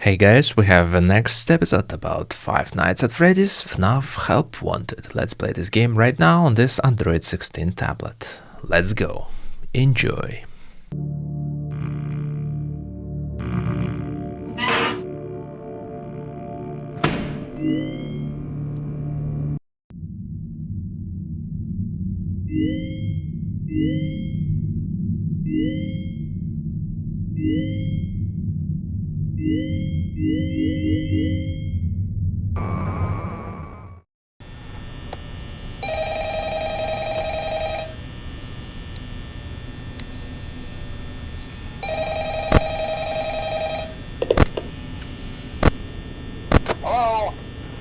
Hey guys, we have the next episode about Five Nights at Freddy's FNaF Help Wanted. Let's play this game right now on this Android 16 tablet. Let's go. Enjoy.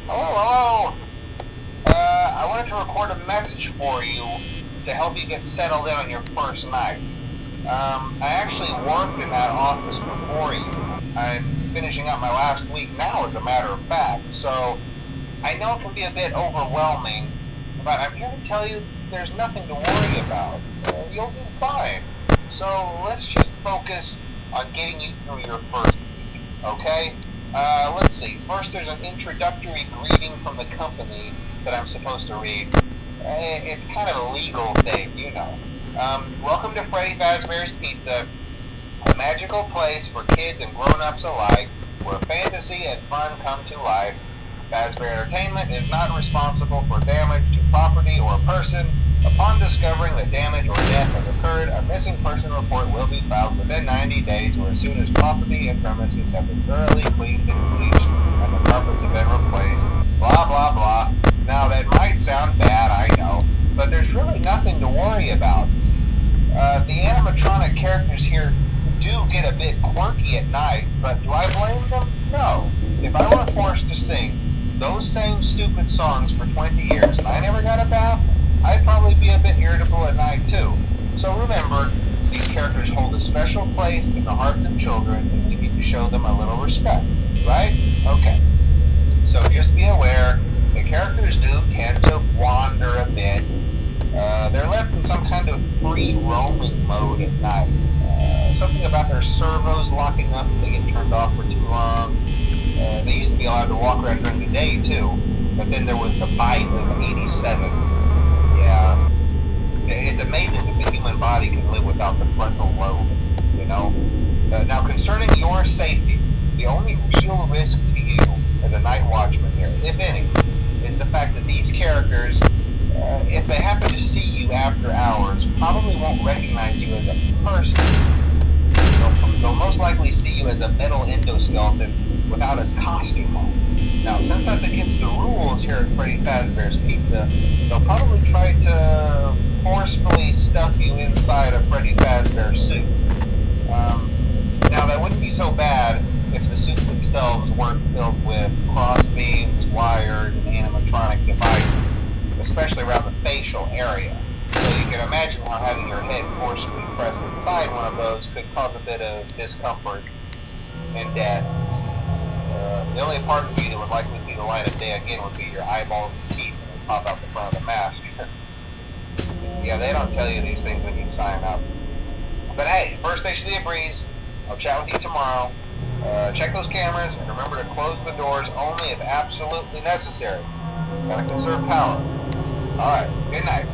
Hello? I wanted to record a message for you to help you get settled in on your first night. I actually worked in that office before you. I'm finishing up my last week now, as a matter of fact, so I know it can be a bit overwhelming, but I'm here to tell you there's nothing to worry about. You'll do fine. So let's just focus on getting you through your first week, okay? Let's see. First, there's an introductory greeting from the company that I'm supposed to read. It's kind of a legal thing, you know. Welcome to Freddy Fazbear's Pizza, a magical place for kids and grown-ups alike, where fantasy and fun come to life. Fazbear Entertainment is not responsible for damage to property or person. Upon discovering that damage or death has occurred, a missing person report will be filed within 90 days or as soon as property and premises have been thoroughly cleaned and bleached and the carpets have been replaced. Blah, blah, blah. Now, that might sound bad, I know, but there's really nothing to worry about. The animatronic characters here do get a bit quirky at night, but do I blame them? No. If I were forced to sing those same stupid songs for 20 years and I never got a bath, I'd probably be a bit irritable at night too. So remember, these characters hold a special place in the hearts of children and we need to show them a little respect, right? Okay. So just be aware, the characters do tend to wander a bit. They're left in some kind of free roaming mode at night. Something about their servos locking up if they get turned off for too long. They used to be allowed to walk around during the day too, but then there was the bite of 87. Yeah, it's amazing that the human body can live without the frontal lobe, you know? Now, concerning your safety, the only real risk to you as a night watchman here, if any, is the fact that these characters, if they happen to see you after hours, probably won't recognize you as a person. They'll most likely see you as a metal endoskeleton without its costume on. Now, since that's against the rules here at Freddy Fazbear's Pizza, they'll probably try to forcefully stuff you inside a Freddy Fazbear suit. Now, that wouldn't be so bad if the suits themselves weren't filled with crossbeams, wired, and animatronic devices, especially around the facial area. So you can imagine how having your head forcibly pressed inside one of those could cause a bit of discomfort and death. The only parts of you that would likely see the light of day again would be your eyeballs and teeth when they pop out the front of the mask. Yeah, they don't tell you these things when you sign up. But hey, first day should be a breeze. I'll chat with you tomorrow. Check those cameras and remember to close the doors only if absolutely necessary. Gotta conserve power. Alright, good night.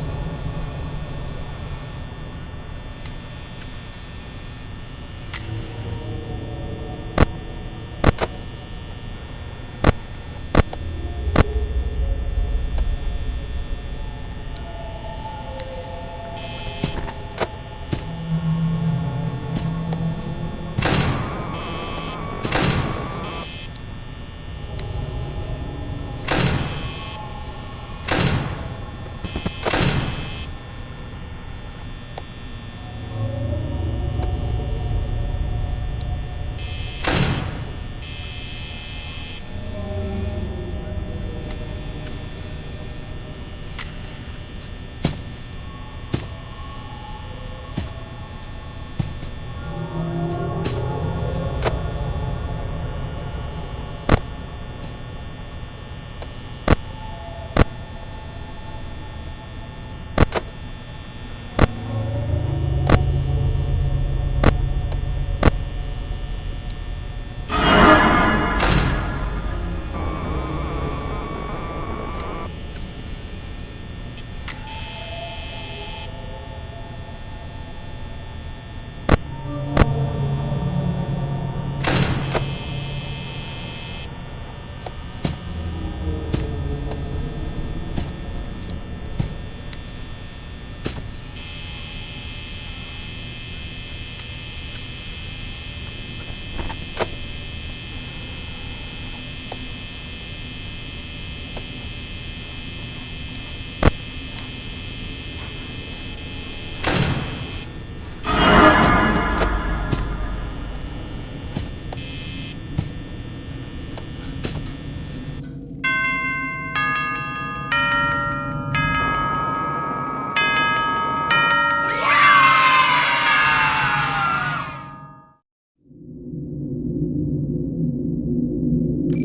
Hello?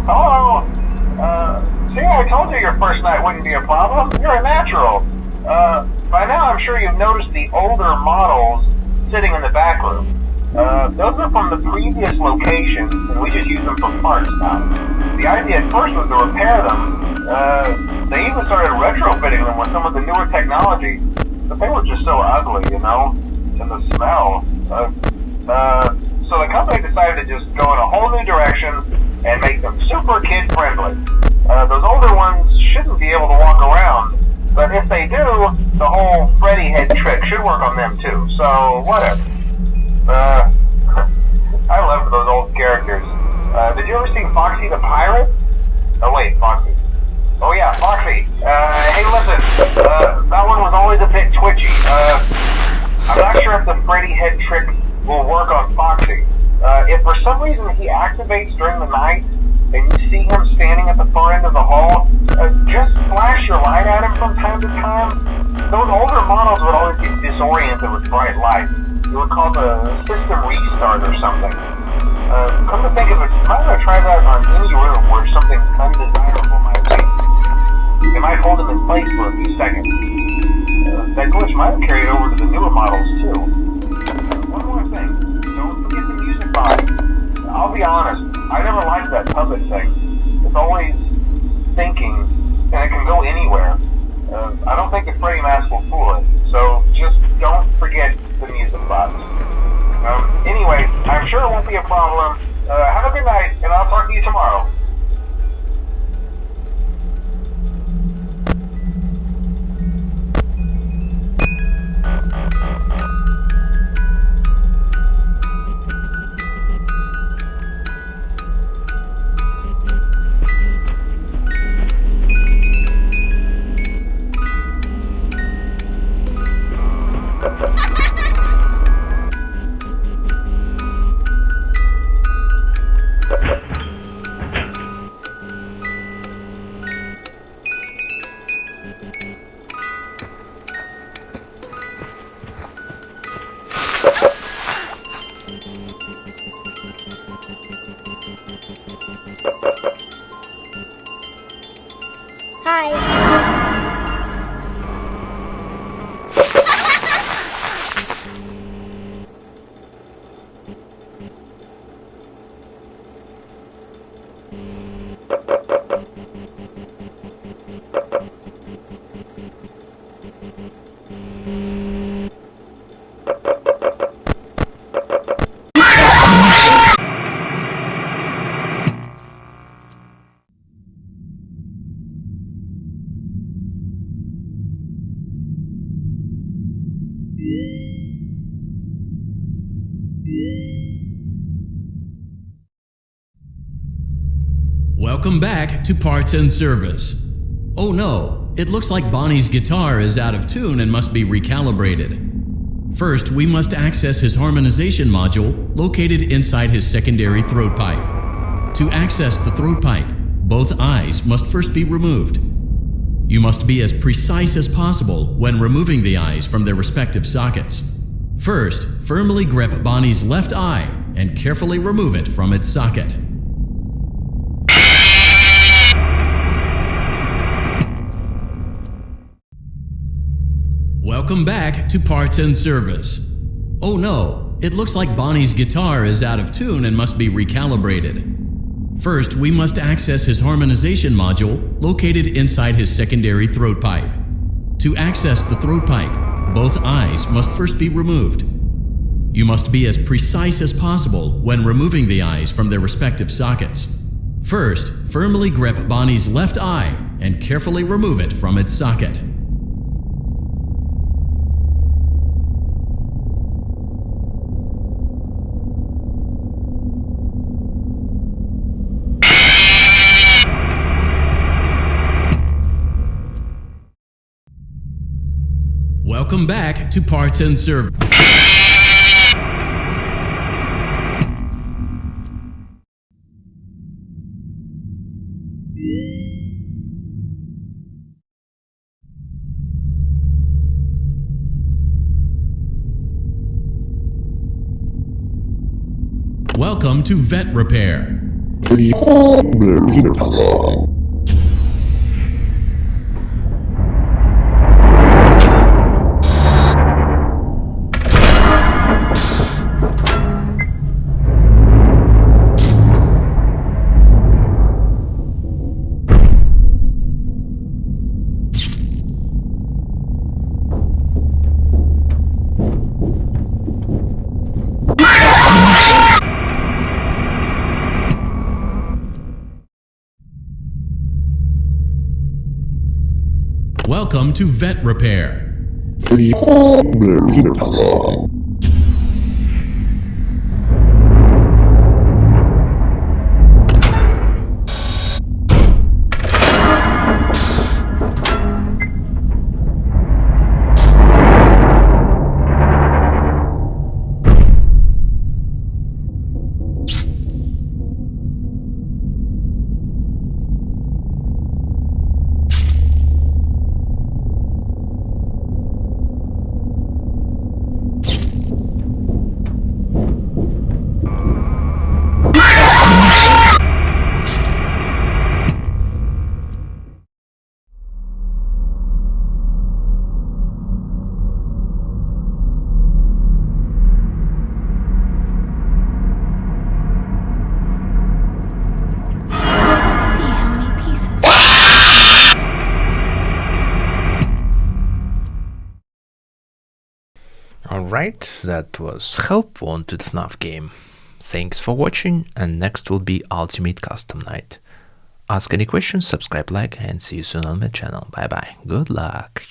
Hello? See, I told you your first night wouldn't be a problem. You're a natural. By now I'm sure you've noticed the older models sitting in the back room. Those are from the previous location, and we just use them for parts now. The idea at first was to repair them. They even started retrofitting them with some of the newer technology, but they were just so ugly, you know? And the smell. So the company decided to just go in a whole new direction and make them super kid-friendly. Those older ones shouldn't be able to walk around, but if they do, the whole Freddy head trick should work on them too, so whatever. I loved those old characters. Did you ever see Foxy the Pirate? Oh wait, Foxy. Oh yeah, Foxy. Hey listen, that one was always a bit twitchy. I'm not sure if the Freddy head trick will work on Foxy. If for some reason he activates during the night, and you see him standing at the far end of the hall, just flash your light at him from time to time. Those older models would always get disoriented with bright light. You would call the system restart or something. Come to think of it, you might want to try that on any room where something undesirable might be. It might hold him in place for a few seconds. That glitch might have carried over to the newer models too. One more thing, don't forget the music box. I'll be honest, I never liked that puppet thing. It's always thinking, and it can go anywhere. I don't think the Freddy mask will fool it, so just don't forget the music box. Anyway, I'm sure it won't be a problem. Have a good night, and I'll talk to you tomorrow. Welcome back to Parts and Service. Oh no, it looks like Bonnie's guitar is out of tune and must be recalibrated. First, we must access his harmonization module located inside his secondary throat pipe. To access the throat pipe, both eyes must first be removed. You must be as precise as possible when removing the eyes from their respective sockets. First, firmly grip Bonnie's left eye and carefully remove it from its socket. Welcome back to Parts and Service. Oh no, it looks like Bonnie's guitar is out of tune and must be recalibrated. First, we must access his harmonization module located inside his secondary throat pipe. To access the throat pipe, both eyes must first be removed. You must be as precise as possible when removing the eyes from their respective sockets. First, firmly grip Bonnie's left eye and carefully remove it from its socket. Welcome back to Parts and Service. Welcome to Vet Repair. Welcome to Vet Repair. Alright, that was Help Wanted FNaF game. Thanks for watching, and next will be Ultimate Custom Night. Ask any questions, subscribe, like, and see you soon on my channel. Bye bye. Good luck.